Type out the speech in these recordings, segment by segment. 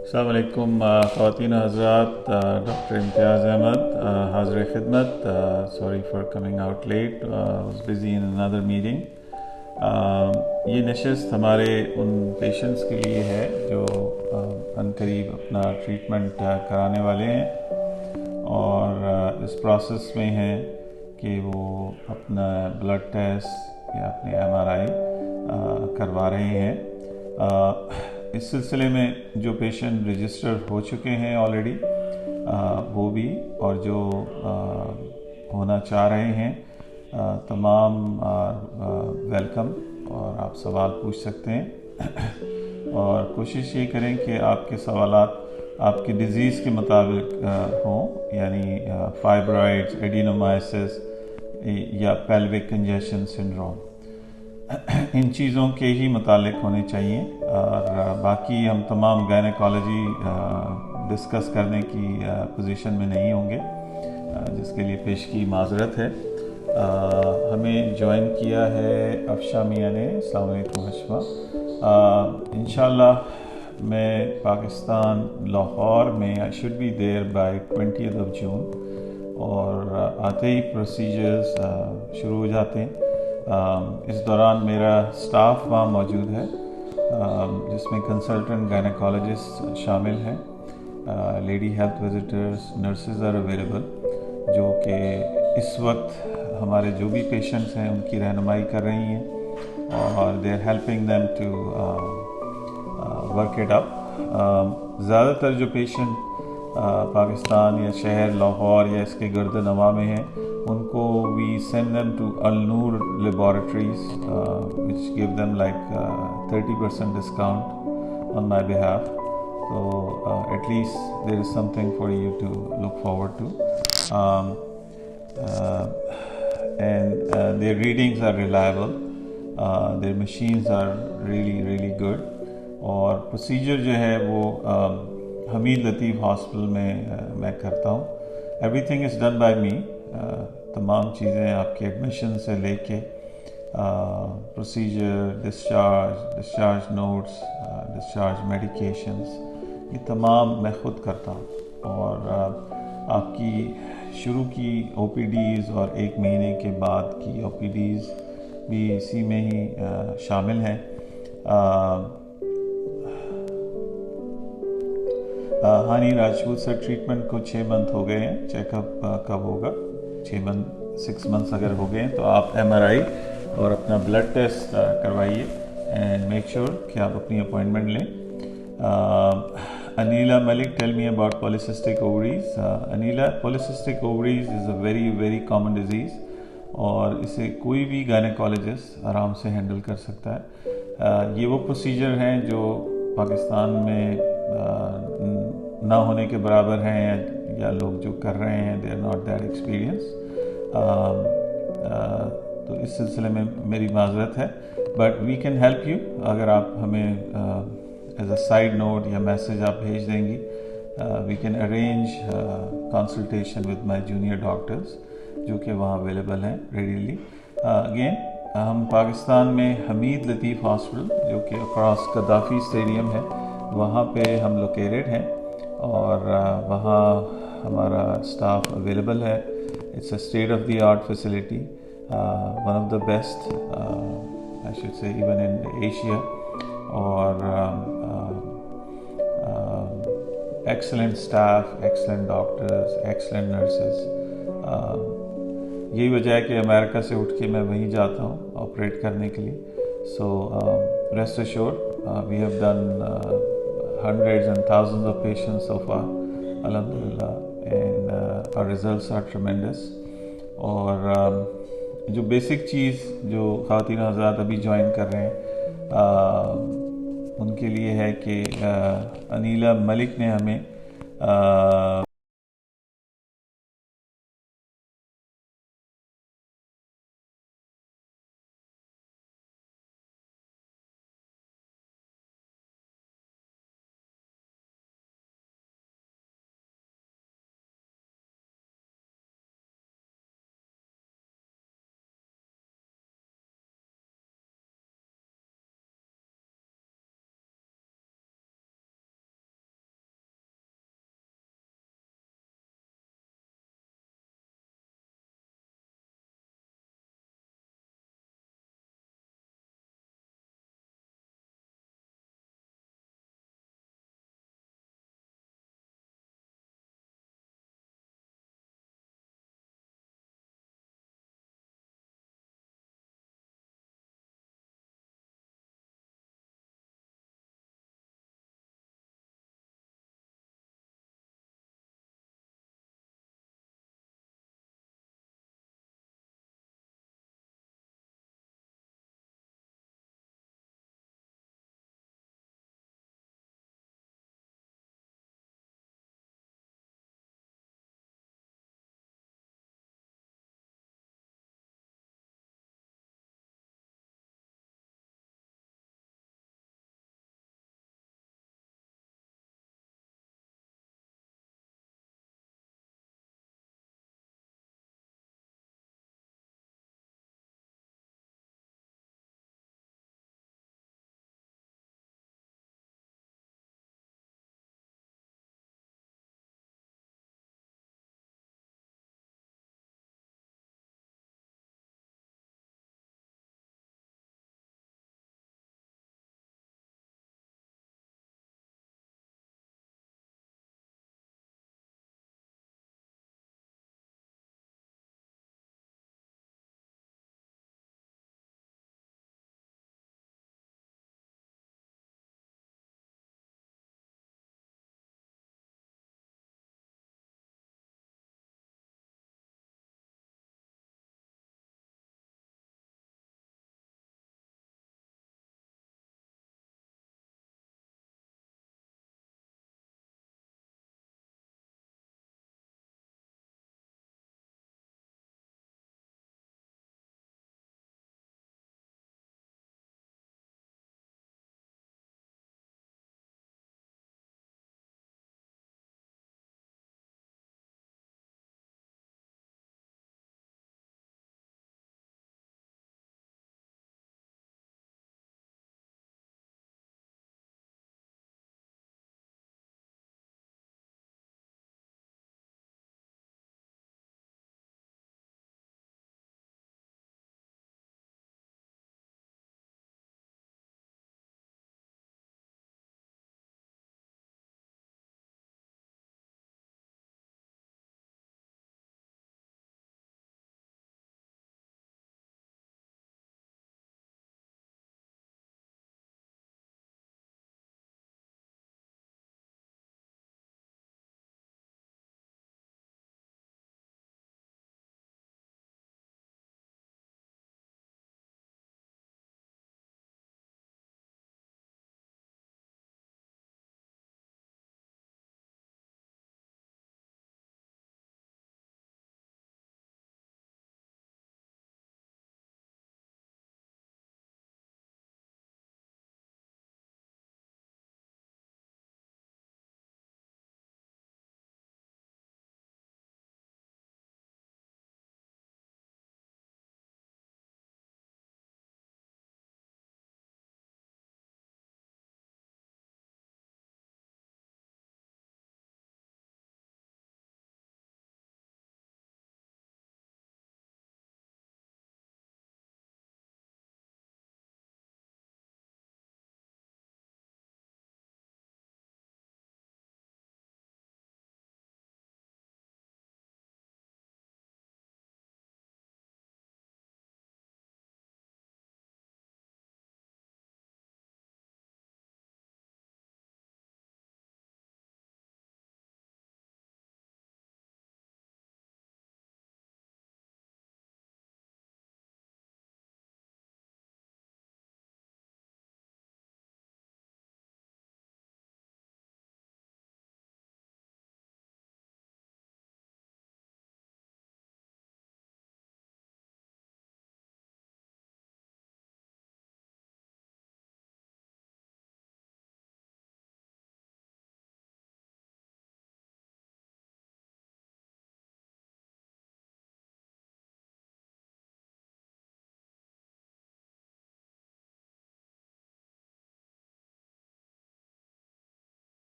السلام علیکم خواتین و حضرات. ڈاکٹر امتیاز احمد حاضر خدمت. Sorry for coming out late, was busy in another meeting. یہ نشست ہمارے ان پیشنٹس کے لیے ہے جو عن قریب اپنا ٹریٹمنٹ کرانے والے ہیں اور اس پروسیس میں ہیں کہ وہ اپنا بلڈ ٹیسٹ یا اپنے MRI کروا رہے ہیں. اس سلسلے میں جو پیشنٹ رجسٹر ہو چکے ہیں آلریڈی وہ بھی, اور جو ہونا چاہ رہے ہیں تمام ویلکم, اور آپ سوال پوچھ سکتے ہیں اور کوشش یہ کریں کہ آپ کے سوالات آپ کی ڈیزیز کے مطابق ہوں, یعنی فائبرائڈز, ایڈینومائسس یا پیلوک کنجیشن سنڈروم, ان چیزوں کے ہی متعلق ہونے چاہیے. اور باقی ہم تمام گائنیکالوجی ڈسکس کرنے کی پوزیشن میں نہیں ہوں گے, جس کے لیے پیش کی معذرت ہے. ہمیں جوائن کیا ہے افشا میاں نے. السلام علیکم اشفا. انشاءاللہ میں پاکستان لاہور میں I should be there by 20th June, اور آتے ہی پروسیجرز شروع ہو جاتے ہیں. اس دوران میرا سٹاف وہاں موجود ہے جس میں کنسلٹنٹ گائنیکالوجسٹ شامل ہیں, lady health visitors, nurses are available, جو کہ اس وقت ہمارے جو بھی پیشنٹس ہیں ان کی رہنمائی کر رہی ہیں اور they are helping them to work it up. زیادہ تر جو پیشنٹ پاکستان یا شہر لاہور یا اس کے گرد نواح میں ہیں ان کو وی سینڈ them ٹو النور laboratories which give them like 30% discount on my behalf. So at least there is something for you to look forward to. And their readings are reliable. Their machines are really good. اور procedure جو ہے وہ Hameed Latif hospital میں کرتا ہوں. Everything is done by me. تمام چیزیں آپ کے ایڈمیشن سے لے کے procedure, discharge notes, discharge medications, یہ تمام میں خود کرتا ہوں. اور آپ کی شروع کی OPDs اور 1 مہینے کے بعد کی OPDs بھی اسی میں ہی شامل ہیں. ہانی راجپوت سر, ٹریٹمنٹ کو 6 منتھ ہو گئے ہیں. چیک اپ کب ہوگا؟ 6 منتھس اگر ہو گئے ہیں تو آپ MRI اور اپنا بلڈ ٹیسٹ کروائیے اینڈ میک شیور کہ آپ اپنی اپوائنٹمنٹ لیں. Aneela Malik, tell me about polycystic ovaries. Aneela, polycystic ovaries is a very common disease, اور اسے کوئی بھی گائنیکالوجسٹ آرام سے ہینڈل کر سکتا ہے. یہ وہ پروسیجر ہیں جو پاکستان میں نہ ہونے کے برابر ہیں, یا لوگ جو کر رہے ہیں they are not that experience. تو اس سلسلے میں میری معذرت ہے, but we can help you. اگر آپ ہمیں ایز اے سائڈ نوٹ یا میسیج آپ بھیج دیں گی, we can arrange consultation with my junior doctors جو کہ وہاں اویلیبل ہیں ریڈیلی. اگین ہم پاکستان میں حمید لطیف ہاسپٹل جو کہ اکراس قذافی اسٹیڈیم ہے وہاں پہ ہم لوکیٹڈ ہیں, اور وہاں ہمارا اسٹاف اویلیبل ہے. It's a state of the art facility, one of the best I should say even in Asia, اور excellent staff, excellent doctors, excellent nurses. یہی وجہ ہے کہ امریکہ سے اٹھ کے میں وہیں جاتا ہوں آپریٹ کرنے کے لیے. So rest assured we have done hundreds and thousands of patients so far, alhamdulillah, and our results are tremendous. اور جو بیسک چیز جو خواتین حضرات ابھی جوائن کر رہے ہیں ان کے لیے ہے کہ انیلا ملک نے ہمیں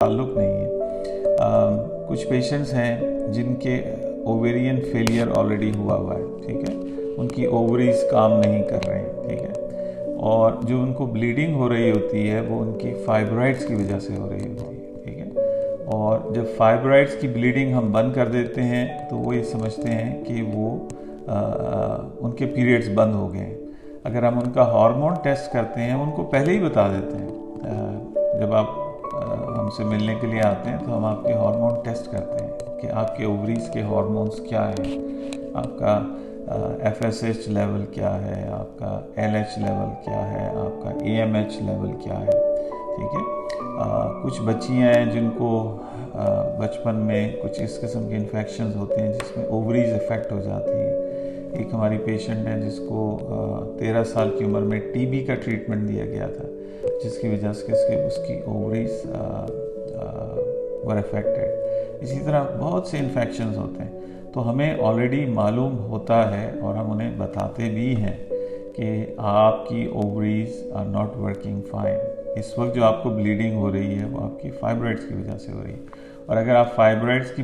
تعلق نہیں ہے. کچھ پیشنٹس ہیں جن کے اوویرین فیلئر آلریڈی ہوا ہے, ٹھیک ہے, ان کی اووریز کام نہیں کر رہے ہیں, ٹھیک ہے, اور جو ان کو بلیڈنگ ہو رہی ہوتی ہے وہ ان کی فائبرائڈس کی وجہ سے ہو رہی ہوتی ہے, ٹھیک ہے. اور جب فائبرائڈس کی بلیڈنگ ہم بند کر دیتے ہیں تو وہ یہ سمجھتے ہیں کہ وہ ان کے پیریڈز بند ہو گئے ہیں. اگر ہم ان کا ہارمون ٹیسٹ کرتے ہیں, ان کو پہلے ہی بتا دیتے ہیں. جب آپ ہم سے ملنے کے لیے آتے ہیں تو ہم آپ کے ہارمون ٹیسٹ کرتے ہیں کہ آپ کے اووریز کے ہارمونز کیا ہیں, آپ کا ایف ایس ایچ لیول کیا ہے, آپ کا ایل ایچ لیول کیا ہے, آپ کا اے ایم ایچ لیول کیا ہے, ٹھیک ہے. کچھ بچیاں ہیں جن کو بچپن میں کچھ اس قسم کے انفیکشنز ہوتے ہیں جس میں اووریز افیکٹ ہو جاتی ہیں. ایک ہماری پیشنٹ ہے جس کو 13 سال کی عمر میں ٹی بی کا ٹریٹمنٹ دیا گیا تھا, جس کی وجہ سے اس کی اووریز ور افیکٹڈ. اسی طرح بہت سے انفیکشنز ہوتے ہیں, تو ہمیں آلریڈی معلوم ہوتا ہے اور ہم انہیں بتاتے بھی ہیں کہ آپ کی ovaries are not working fine. اس وقت جو آپ کو بلیڈنگ ہو رہی ہے وہ آپ کی فائبرائڈس کی وجہ سے ہو رہی ہے, اور اگر آپ فائبرائڈس کی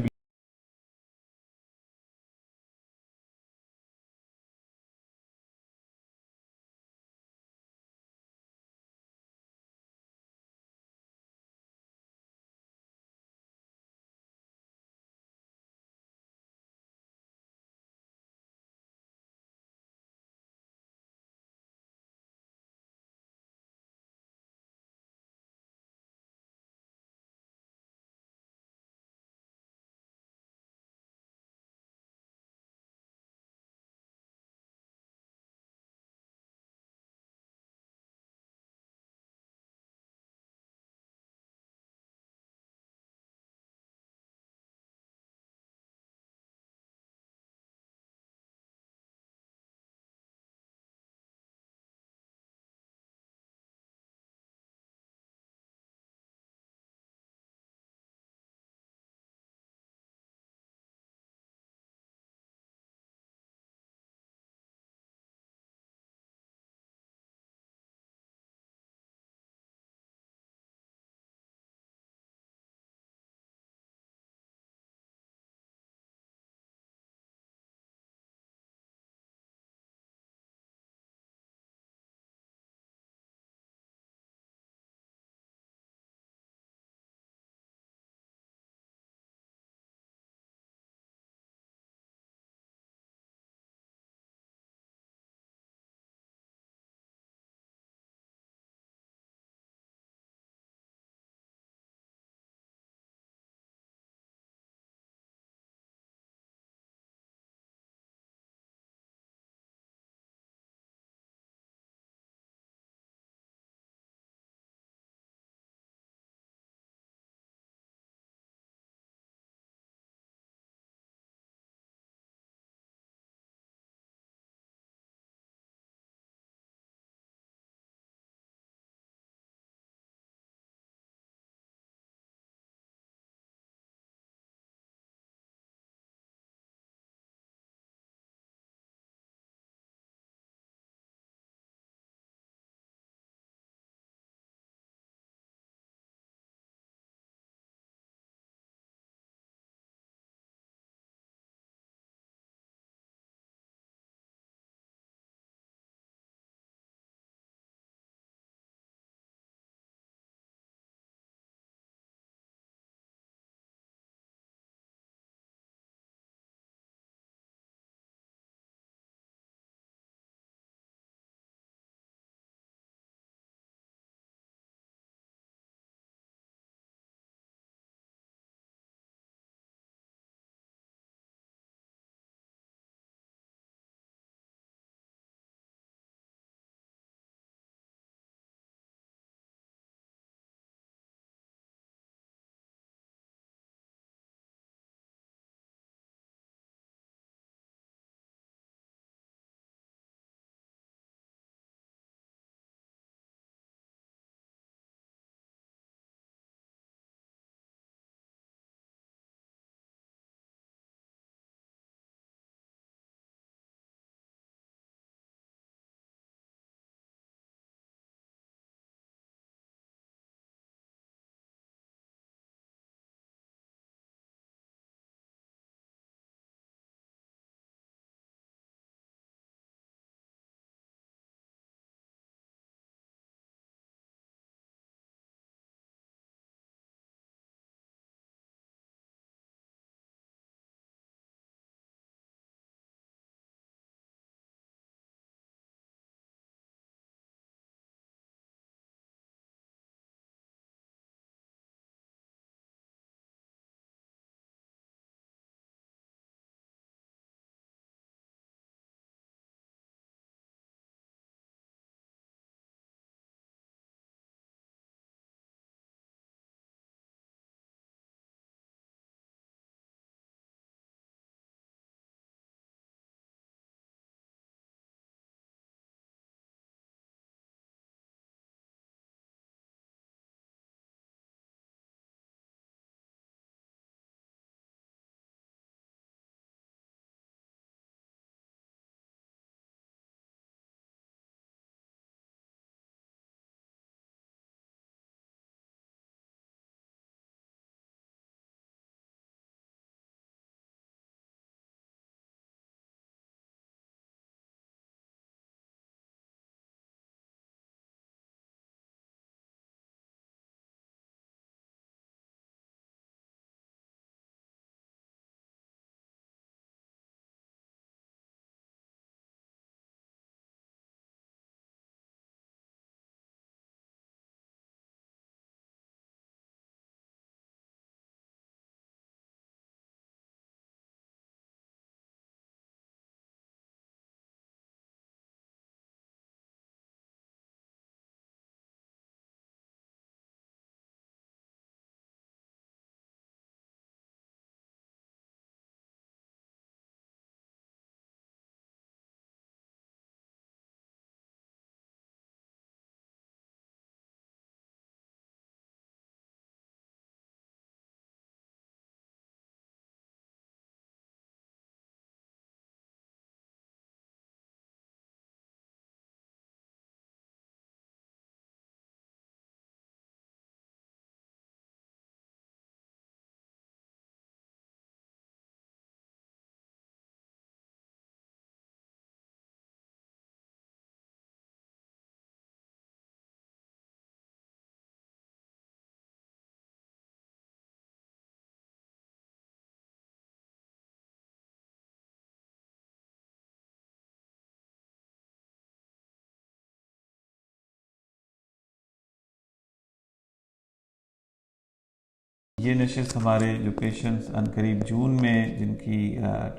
یہ نشست ہمارے جو پیشنٹس عنقریب جون میں جن کی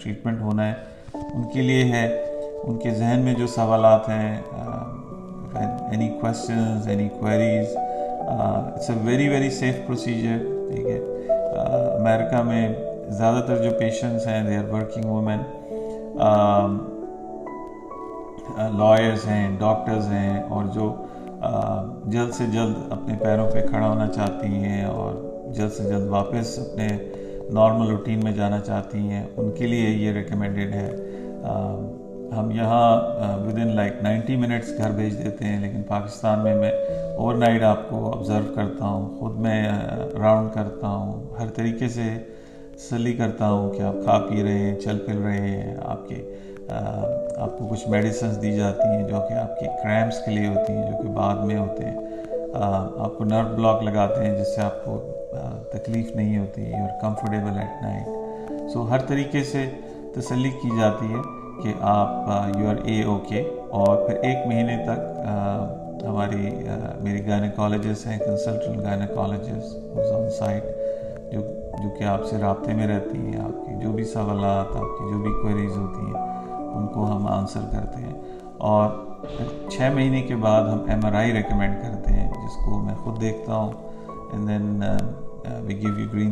ٹریٹمنٹ ہونا ہے ان کے لیے ہے. ان کے ذہن میں جو سوالات ہیں, any questions, any queries, it's a very very safe procedure. ٹھیک ہے, امریکہ میں زیادہ تر جو پیشنٹس ہیں they are working women, lawyers ہیں, ڈاکٹرز ہیں, اور جو جلد سے جلد اپنے پیروں پہ کھڑا ہونا چاہتی ہیں اور جلد سے جلد واپس اپنے نارمل روٹین میں جانا چاہتی ہیں, ان کے لیے یہ ریکمینڈیڈ ہے. ہم یہاں ود ان لائک 90 منٹس گھر بھیج دیتے ہیں, لیکن پاکستان میں اوور نائٹ آپ کو آبزرو کرتا ہوں, خود میں راؤنڈ کرتا ہوں, ہر طریقے سے تسلی کرتا ہوں کہ آپ کھا پی رہے ہیں, چل پھر رہے ہیں, آپ کو کچھ میڈیسنز دی جاتی ہیں جو کہ آپ کی کریمپس کے لیے ہوتی ہیں, جو کہ بعد میں ہوتے ہیں. آپ کو نرو بلاک لگاتے ہیں جس سے آپ کو تکلیف نہیں ہوتی, you are comfortable at night. So ہر طریقے سے تسلی کی جاتی ہے کہ آپ یو آر اے اوکے. اور پھر 1 مہینے تک میری گائنیکالوجسٹ ہیں, کنسلٹنٹ گائنیکالوجسٹ آن سائٹ, جو کہ آپ سے رابطے میں رہتی ہیں. آپ کی جو بھی سوالات, آپ کی جو بھی کوئریز ہوتی ہیں ان کو ہم آنسر کرتے ہیں. اور 6 مہینے کے بعد ہم MRI ریکمینڈ کرتے ہیں, جس کو میں خود دیکھتا ہوں, and then we give you green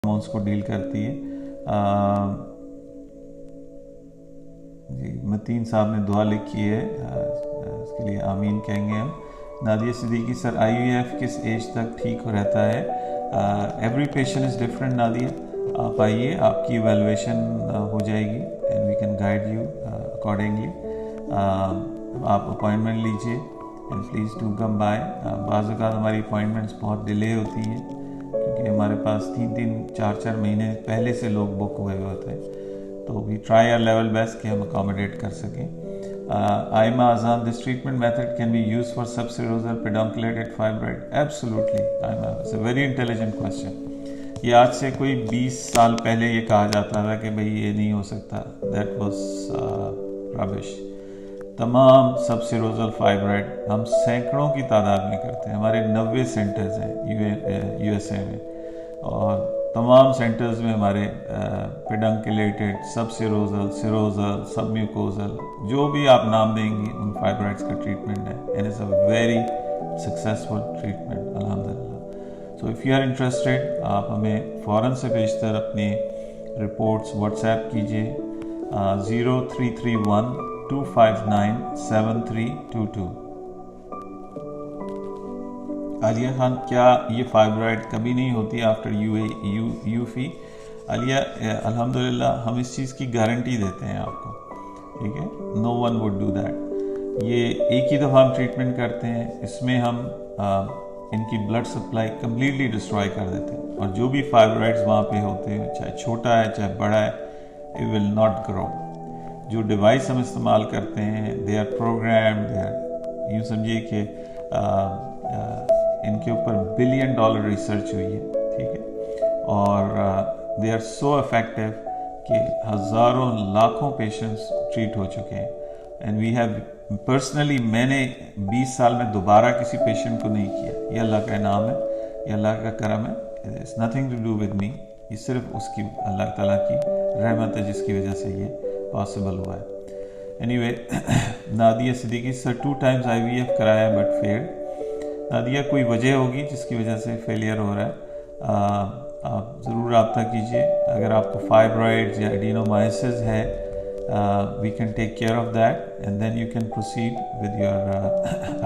hormones کو ڈیل کرتی ہے. جی متین صاحب نے دعا لکھی ہے, اس کے لیے آمین کہیں گے ہم. Nadia Siddiqui sir I V F کس ایج تک ٹھیک رہتا ہے؟ Every patient is different Nadia. آپ آئیے, آپ کی ایویلویشن ہو جائے گی and we can guide you accordingly. آپ اپوائنٹمنٹ لیجیے and please do come by. بعض اوقات ہماری اپوائنٹمنٹس بہت ڈیلے ہوتی ہیں کیونکہ ہمارے پاس 3-4 مہینے پہلے سے لوگ بک ہوئے ہوتے ہیں, تو we try our level best کہ ہم اکاموڈیٹ کر سکیں. Aima Azan, this treatment method can be use for subserosal pedunculated fibroid. Absolutely Aima, it's a very intelligent question. یہ آج سے کوئی 20 سال پہلے یہ کہا جاتا تھا کہ بھئی یہ نہیں ہو سکتا. دیٹ واز ربش. تمام سب سیروزل فائبرائڈ ہم سینکڑوں کی تعداد میں کرتے ہیں. ہمارے 90 سینٹرز ہیں یو ایس اے میں, اور تمام سینٹرز میں ہمارے پیڈنکولیٹڈ, سب سیروزل, سیروزل, سب میوکوزل, جو بھی آپ نام دیں گی ان فائبرائڈس کا ٹریٹمنٹ ہے. And it's a very successful treatment الحمدللہ. So if you are interested, آپ ہمیں فوراً سے بیشتر اپنی رپورٹس واٹس ایپ کیجیے 0331-259-7322. عالیہ خان, کیا یہ فائبرائڈ کبھی نہیں ہوتی آفٹر یو فی؟ عالیہ الحمدللہ ہم اس چیز کی گارنٹی دیتے ہیں آپ کو, ٹھیک ہے. نو ون وڈ ڈو دیٹ. یہ ایک ہی دفعہ ہم ٹریٹمنٹ کرتے ہیں, اس میں ہم ان کی بلڈ سپلائی کمپلیٹلی ڈسٹروائے کر دیتے ہیں, اور جو بھی فائبرائڈز وہاں پہ ہوتے ہیں, چاہے چھوٹا ہے چاہے بڑا ہے, اٹ ول ناٹ گرو. جو ڈیوائس ہم استعمال کرتے ہیں they are program, they are, یوں سمجھیے کہ ان کے اوپر $1 بلین ریسرچ ہوئی ہے, ٹھیک ہے, اور دے آر سو افیکٹو کہ ہزاروں لاکھوں پیشنٹس ٹریٹ ہو چکے ہیں. اینڈ وی ہیو پرسنلی, میں نے 20 سال میں دوبارہ کسی پیشنٹ کو نہیں کیا. یہ اللہ کا انعام ہے, یہ اللہ کا کرم ہے. It's nothing to do with me. یہ صرف اس کی اللہ تعالیٰ کی رحمت ہے جس کی وجہ سے یہ پاسبل ہوا ہے. اینی وے, نادیہ صدیقی سر 2 times IVF کرایا بٹ فیلڈ. نادیہ کوئی وجہ ہوگی جس کی وجہ سے فیلئر ہو رہا ہے. آپ ضرور رابطہ کیجیے. اگر آپ کو فائبرائڈز یا ایڈینومائسز ہے, we can take care of that and then you can proceed with your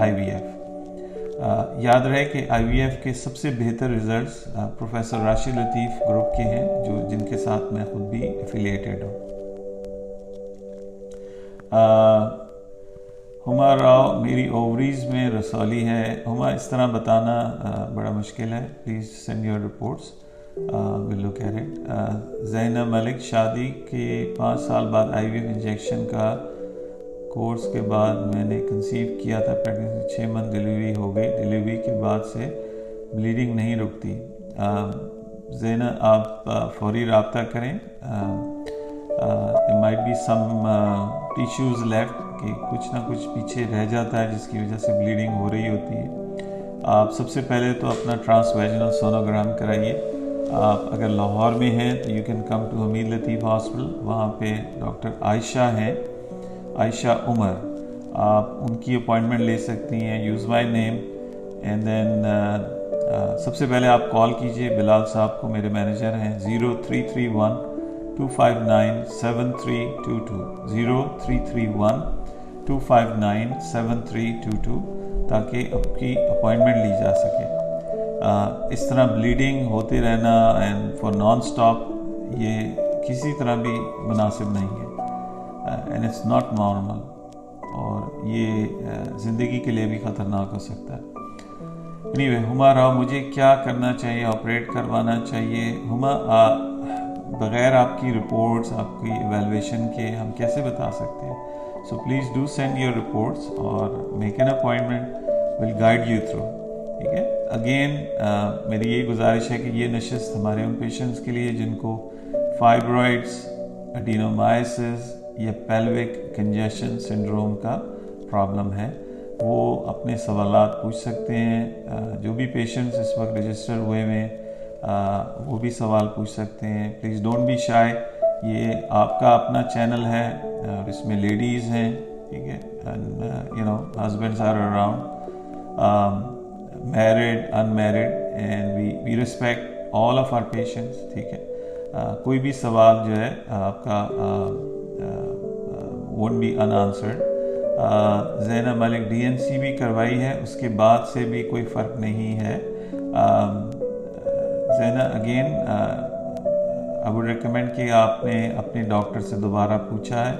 IVF. یاد رہے کہ IVF کے سب سے بہتر ریزلٹس پروفیسر راشد لطیف گروپ کے ہیں, جن کے ساتھ میں خود بھی ایفیلیٹڈ ہوں. ہما راؤ, میری اووریز میں رسولی ہے. ہما, اس طرح بتانا بڑا مشکل ہے. Please send your reports, we'll look at it. زینب ملک, شادی کے 5 سال بعد IVF انجیکشن کا کورس کے بعد میں نے کنسیو کیا تھا. پریگننسی 6 منتھ ڈیلیوری ہو گئی. ڈیلیوری کے بعد سے بلیڈنگ نہیں رکتی. زینب, آپ فوری رابطہ کریں. there might be some tissues left, کہ کچھ نہ کچھ پیچھے رہ جاتا ہے جس کی وجہ سے بلیڈنگ ہو رہی ہوتی ہے. آپ سب سے پہلے تو اپنا ٹرانس ویجنل سونوگرام کرائیے. آپ اگر لاہور میں ہیں تو you can come to Hameed Latif hospital. وہاں پہ ڈاکٹر عائشہ ہیں, عائشہ عمر. آپ ان کی اپوائنٹمنٹ لے سکتی ہیں. Use my name and then سب سے پہلے آپ کال کیجئے. بلال صاحب کو, میرے مینیجر ہیں. 0331-259-7322 0331-259-7322 تاکہ آپ کی اپوائنٹمنٹ لی جا سکے. اس طرح بلیڈنگ ہوتے رہنا اینڈ فار نان اسٹاپ, یہ کسی طرح بھی مناسب نہیں ہے. اینڈ اٹس ناٹ نارمل, اور یہ زندگی کے لیے بھی خطرناک ہو سکتا ہے. اینی وے, ہما راؤ, مجھے کیا کرنا چاہیے؟ آپریٹ کروانا چاہیے؟ ہما, بغیر آپ کی رپورٹس, آپ کی ایویلویشن کے ہم کیسے بتا سکتے ہیں؟ So please do send your reports اور make an appointment, will guide you through. ٹھیک ہے. اگین میری یہ گزارش ہے کہ یہ نشست ہمارے ان پیشنٹس کے لیے جن کو فائبرائڈس, ایڈینومائسز یا پیلوک کنجیشن سنڈروم کا پرابلم ہے. وہ اپنے سوالات پوچھ سکتے ہیں. جو بھی پیشنٹس اس وقت رجسٹر ہوئے ہیں وہ بھی سوال پوچھ سکتے ہیں. Please don't be shy. یہ آپ کا اپنا چینل ہے اور اس میں لیڈیز ہیں, ٹھیک ہے, husbands are around, married, unmarried, and we respect all of our patients. ٹھیک ہے, کوئی بھی سوال جو ہے آپ کا won't be unanswered. Zainab Malik DNC بھی کروائی ہے, اس کے بعد سے بھی کوئی فرق نہیں ہے. زینب اگین I would recommend کہ آپ نے اپنے ڈاکٹر سے دوبارہ پوچھا ہے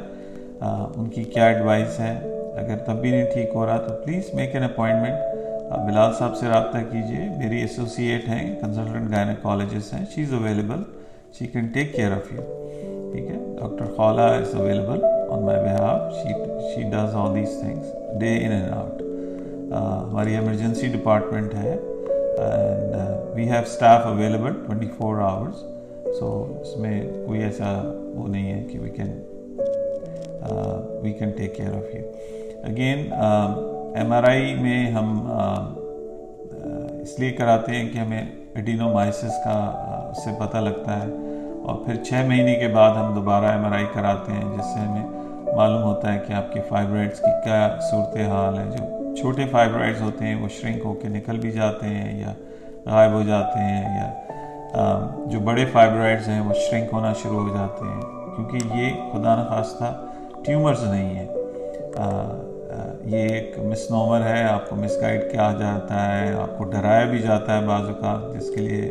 ان کی کیا ایڈوائس ہے. اگر تب بھی نہیں ٹھیک ہو رہا تو پلیز میک این اپوائنٹمنٹ. بلال صاحب سے رابطہ کیجئے, میری ایسوسیٹ ہیں, کنسلٹنٹ گائنیکالوجسٹ ہیں, she is available, she can take care of you. ٹھیک ہے, doctor Khawla is available on my behalf, she does all these things day in and out. ہماری ایمرجنسی ڈپارٹمنٹ ہے and we have staff available 24 hours. So اس میں کوئی ایسا وہ نہیں ہے کہ we can take care of you. Again MRI میں ہم اس لیے کراتے ہیں کہ ہمیں ایڈینومائسس کا اس سے پتہ لگتا ہے, اور پھر 6 مہینے کے بعد ہم دوبارہ MRI کراتے ہیں, جس سے ہمیں معلوم ہوتا ہے کہ آپ کے فائبرائڈس کی کیا صورتحال ہے. جو چھوٹے فائبرائڈس ہوتے ہیں وہ شرنک ہو کے نکل بھی جاتے ہیں یا غائب ہو جاتے ہیں, یا جو بڑے فائبرائڈز ہیں وہ شرنک ہونا شروع ہو جاتے ہیں, کیونکہ یہ خدا نخواستہ ٹیومرز نہیں ہیں. یہ ایک مسنومر ہے, آپ کو مس گائیڈ کیا جاتا ہے, آپ کو ڈرایا بھی جاتا ہے بعض اوقات, جس کے لیے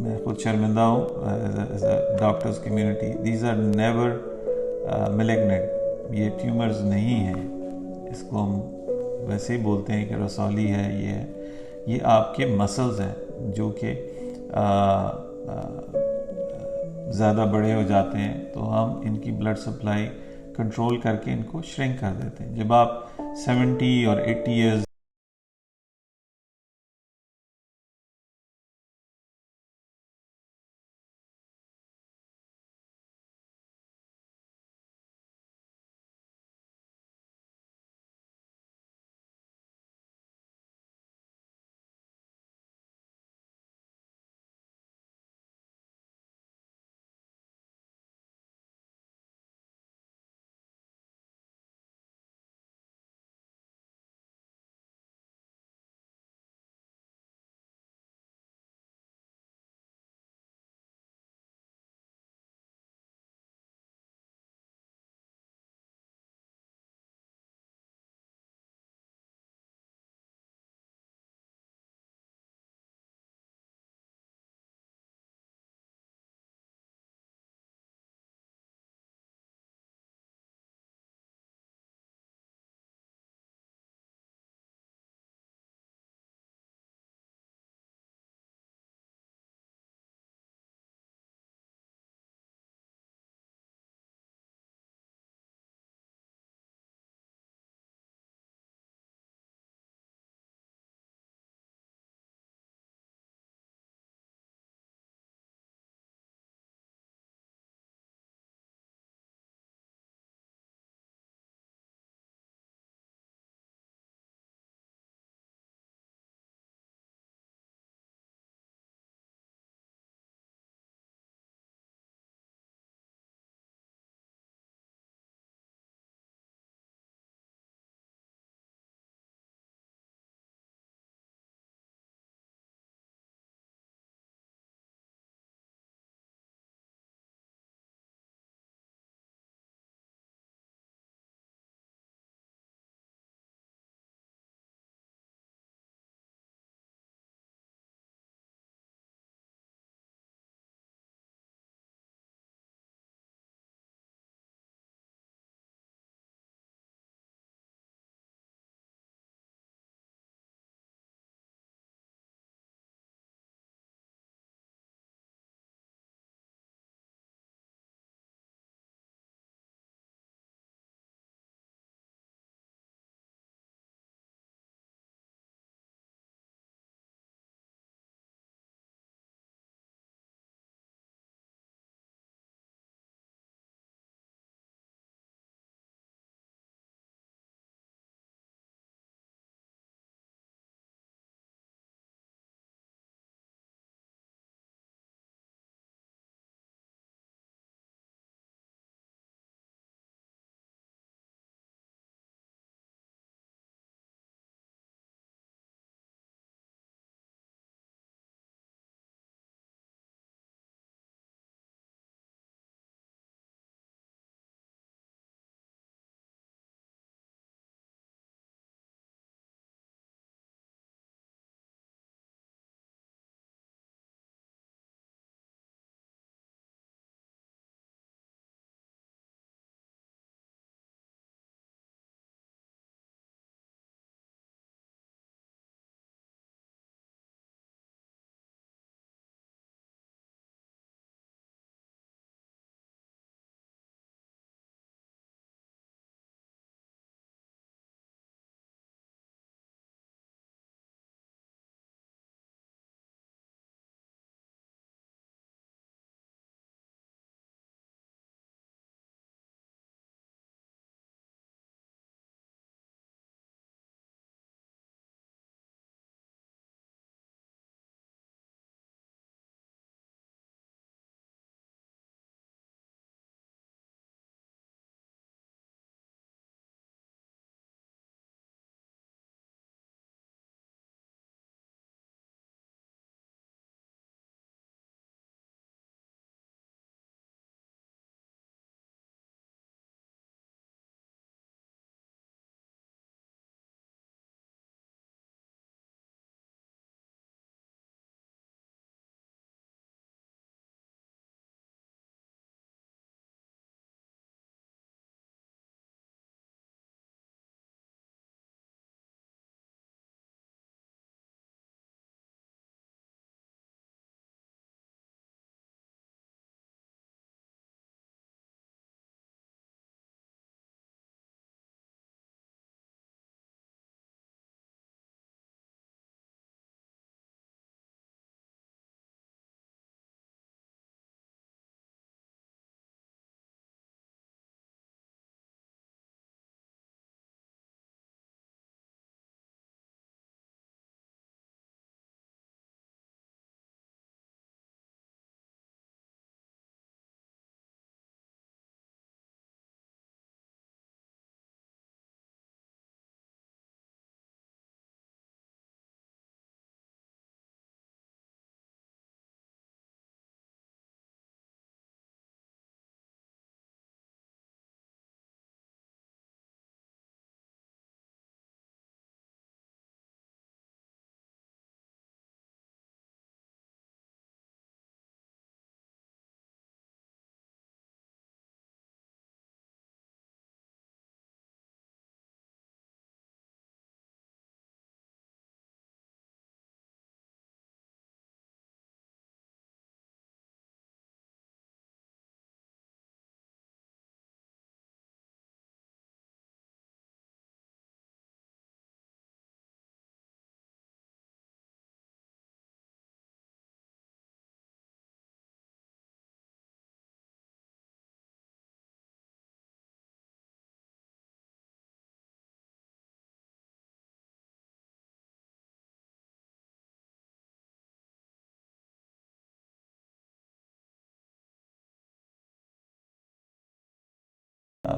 میں خود شرمندہ ہوں as a doctors community. These are never malignant, یہ ٹیومرز نہیں ہیں. اس کو ہم ویسے ہی بولتے ہیں کہ رسولی ہے. یہ آپ کے مسلز ہیں جو کہ زیادہ بڑے ہو جاتے ہیں, تو ہم ان کی بلڈ سپلائی کنٹرول کر کے ان کو شرنک کر دیتے ہیں. جب آپ 70 اور 80 ایئرز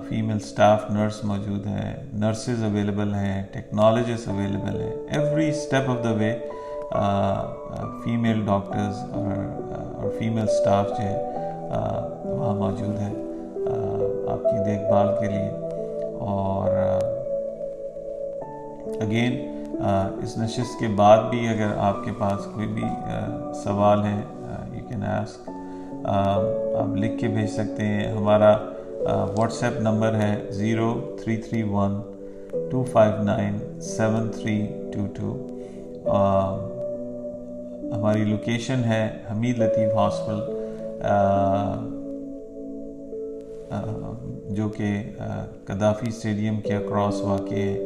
فیمیل سٹاف نرس موجود ہے, نرسز اویلیبل ہیں, ٹیکنالوجسٹ اویلیبل ہیں, every step of the way female doctors اور فیمیل سٹاف جو ہے وہاں موجود ہے آپ کی دیکھ بھال کے لیے. اور اگین اس نشست کے بعد بھی اگر آپ کے پاس کوئی بھی سوال ہے یو کین آسک, آپ لکھ کے بھیج سکتے ہیں. ہمارا واٹس ایپ نمبر ہے 0331-259-7322. ہماری لوکیشن ہے حمید لطیف ہاسپٹل جو کہ قذافی اسٹیڈیم کے اکراس واقع ہے.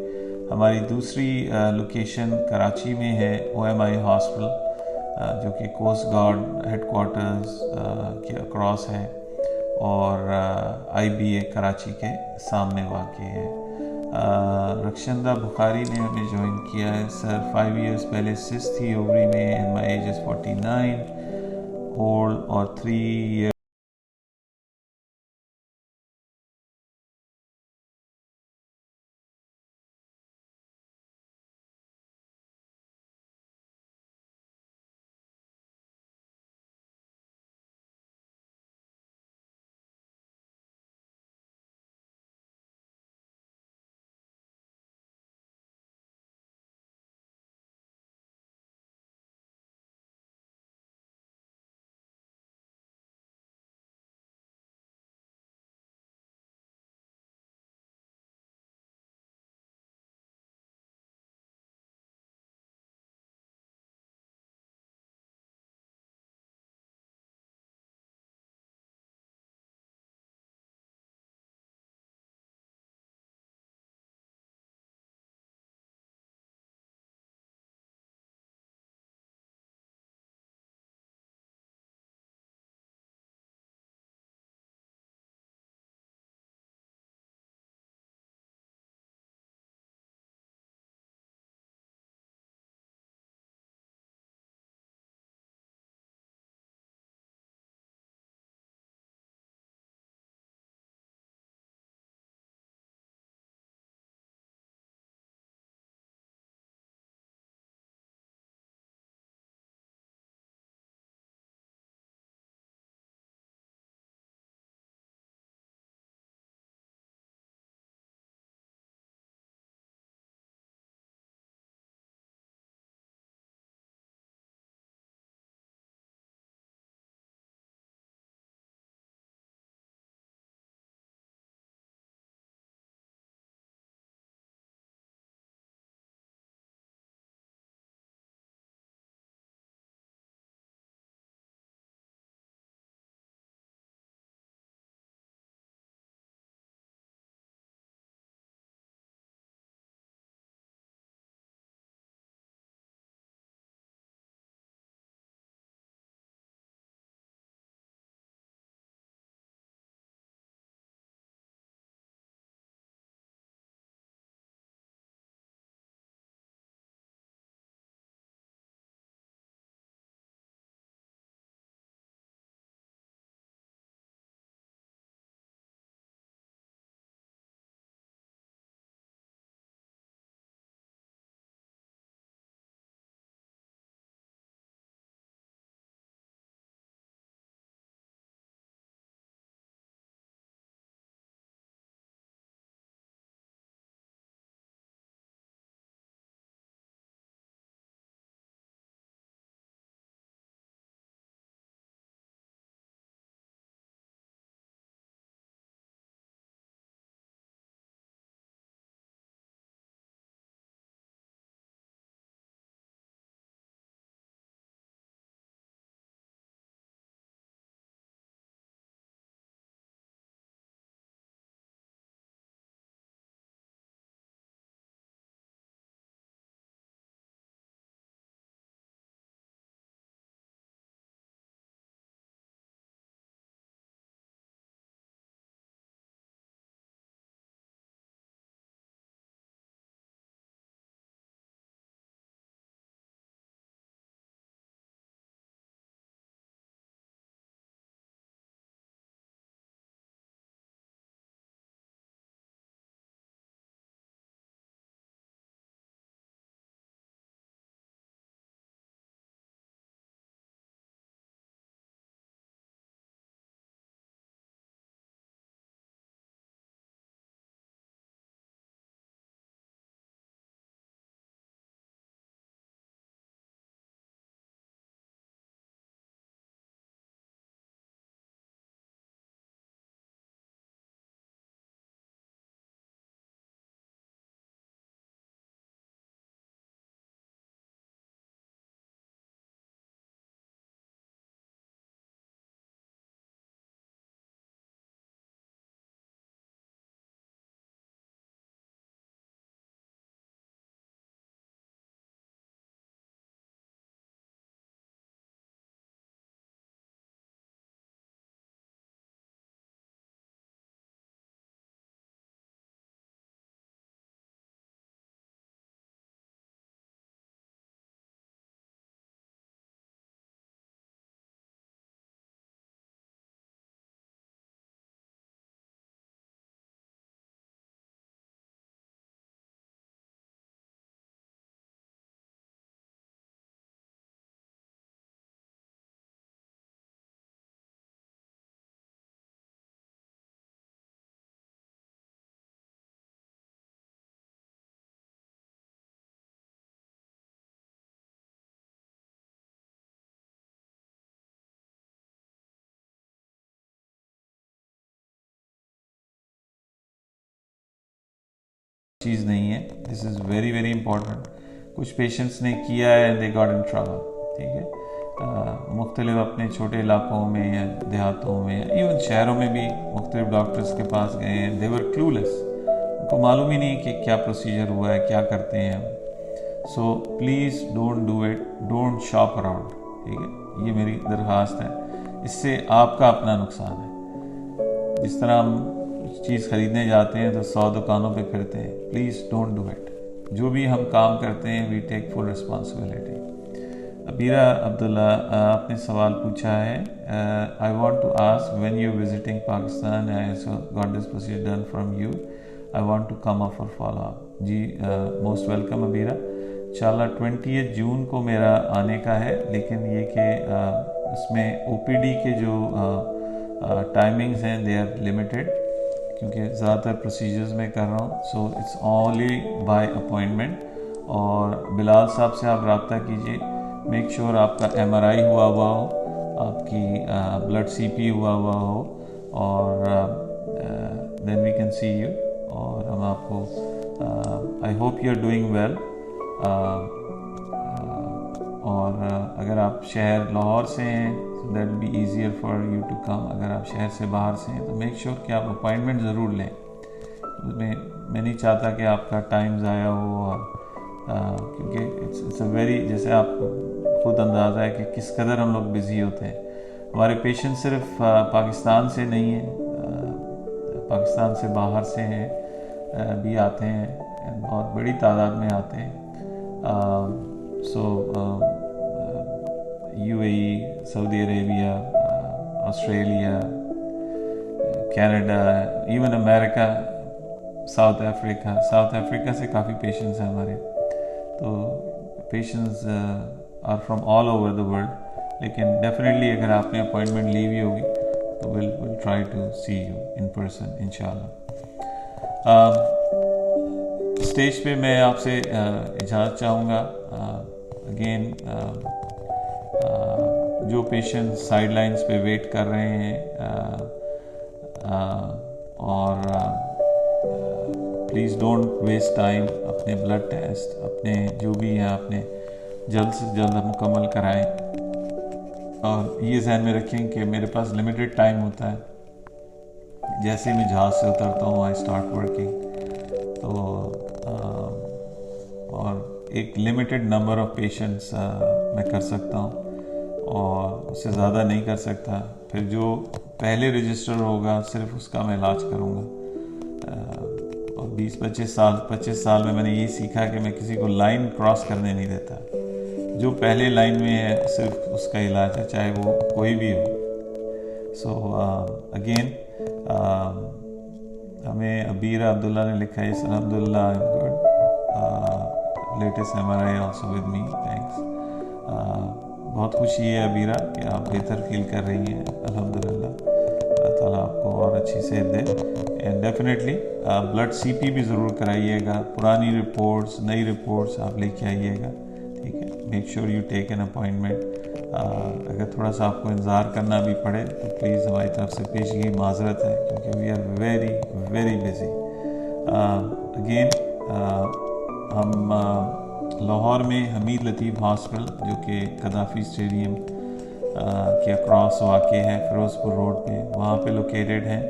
ہماری دوسری لوکیشن کراچی میں ہے OMI ہاسپٹل جو کہ کوسٹ گارڈ ہیڈ کوارٹرز کے اکراس ہے اور IBA کراچی کے سامنے واقع ہے. رخشندہ بخاری نے ہمیں جوائن کیا ہے. سر 5 ایئرس پہلے سسٹ تھی اووری میں and my age is 49 old, اور 3 ایئر چیز نہیں ہے. This is very very important. کچھ پیشنٹس نے کیا ہے and they got in trouble. ٹھیک ہے, مختلف اپنے چھوٹے علاقوں میں یا دیہاتوں میں ایون شہروں میں بھی مختلف ڈاکٹرز کے پاس گئے ہیں. دے ور کلولیس, ان کو معلوم ہی نہیں کہ کیا پروسیجر ہوا ہے, کیا کرتے ہیں ہم. So please don't do it, don't shop around. ٹھیک ہے, یہ میری درخواست ہے. اس سے آپ کا اپنا نقصان ہے. جس طرح ہم چیز خریدنے جاتے ہیں تو 100 دکانوں پہ پھرتے ہیں. Please don't do it. جو بھی ہم کام کرتے ہیں وی ٹیک فل رسپانسبلٹی. ابیرہ عبداللہ, آپ نے سوال پوچھا ہے, I want to ask when you visiting Pakistan, I got this procedure done from you, I want to come up for follow up. جی موسٹ ویلکم ابیرہ. انشاءاللہ 20 جون کو میرا آنے کا ہے, لیکن یہ کہ اس میں او پی ڈی کے جو ٹائمنگز ہیں دے آر لمیٹیڈ, کیونکہ زیادہ تر پروسیجرز میں کر رہا ہوں. So it's only by appointment. اور بلال صاحب سے آپ رابطہ کیجیے. میک شیور آپ کا ایم آر آئی ہوا ہو, آپ کی بلڈ سی پی ہوا ہو, اور دین وی کین سی یو. اور ہم آپ کو I hope you are doing well. اور اگر آپ شہر لاہور سے ہیں so that will be easier for you to come. اگر آپ شہر سے باہر سے ہیں تو میک شیور کہ آپ اپوائنٹمنٹ ضرور لیں. میں نہیں چاہتا کہ آپ کا ٹائم ضائع ہو, اور کیونکہ اٹس اے ویری, جیسے آپ کو خود اندازہ ہے کہ کس قدر ہم لوگ بزی ہوتے ہیں. ہمارے پیشنٹ صرف پاکستان سے نہیں ہیں, پاکستان سے باہر سے ہیں بھی آتے ہیں, بہت بڑی تعداد میں آتے ہیں. So U A E, Saudi Arabia, Australia, Canada, even America, South Africa سے کافی پیشنٹس ہیں ہمارے. تو patients are from all over the world. لیکن ڈیفینیٹلی اگر آپ نے اپوائنٹمنٹ لی ہوئی ہوگی تو will try to see you in person انشاءاللہ. اسٹیج پہ میں آپ سے اجازت چاہوں گا. اگین جو پیشنٹ سائڈ لائنز پہ ویٹ کر رہے ہیں, اور پلیز ڈونٹ ویسٹ ٹائم. اپنے بلڈ ٹیسٹ, اپنے جو بھی ہیں, اپنے جلد سے جلد مکمل کرائیں. اور یہ ذہن میں رکھیں کہ میرے پاس لمیٹڈ ٹائم ہوتا ہے. جیسے میں جہاز سے اترتا ہوں آئی اسٹارٹ ورکنگ, تو اور ایک لمیٹڈ نمبر آف پیشنٹس میں کر سکتا ہوں, اور اس سے زیادہ نہیں کر سکتا. پھر جو پہلے رجسٹر ہوگا صرف اس کا میں علاج کروں گا. اور 25 سال میں نے یہی سیکھا کہ میں کسی کو لائن کراس کرنے نہیں دیتا. جو پہلے لائن میں ہے صرف اس کا علاج ہے, چاہے وہ کوئی بھی ہو. سو اگین ہمیں ابیرہ عبداللہ نے لکھا ہے, الحمدللہ I am good, latest M R I also with me, thanks. بہت خوشی ہے ابیرہ کہ آپ بہتر فیل کر رہی ہیں. الحمدللہ, اللہ تعالیٰ آپ کو اور اچھی صحت دے. اینڈ ڈیفینیٹلی بلڈ سی پی بھی ضرور کرائیے گا. پرانی رپورٹس, نئی رپورٹس آپ لے کے آئیے گا. ٹھیک ہے, make sure you take an appointment. اگر تھوڑا سا آپ کو انتظار کرنا بھی پڑے تو پلیز ہماری طرف سے پیشگی معذرت ہے, کیونکہ we are very very busy. Again ہم لاہور میں حمید لطیف ہاسپٹل, جو کہ قذافی اسٹیڈیم کے اکراس واقع ہے, فیروز پور روڈ پہ, وہاں پہ لوکیٹڈ ہیں.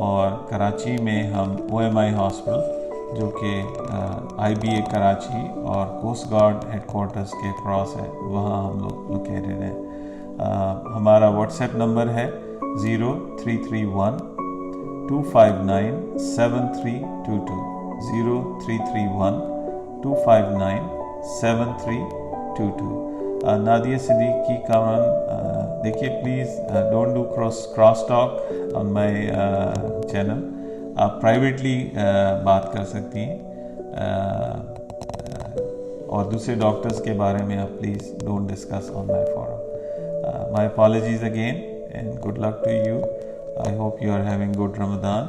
اور کراچی میں ہم او ایم آئی ہاسپٹل, جو کہ آئی بی اے کراچی اور کوسٹ گارڈ ہیڈ کوارٹرز کے اکراس ہے, وہاں ہم لوگ لوکیٹڈ ہیں. ہمارا واٹس ایپ نمبر ہے 0331 259 7322, 0331 259 7322. نادیہ صدیقی کامران, دیکھیے please don't do cross talk on my channel. آپ پرائیویٹلی بات کر سکتی ہیں, اور دوسرے ڈاکٹرز کے بارے میں آپ please don't discuss on my forum. My apologies again and good luck to you. I hope you are having good Ramzan,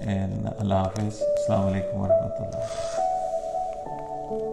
and اللہ حافظ. السلام علیکم ورحمۃ اللہ.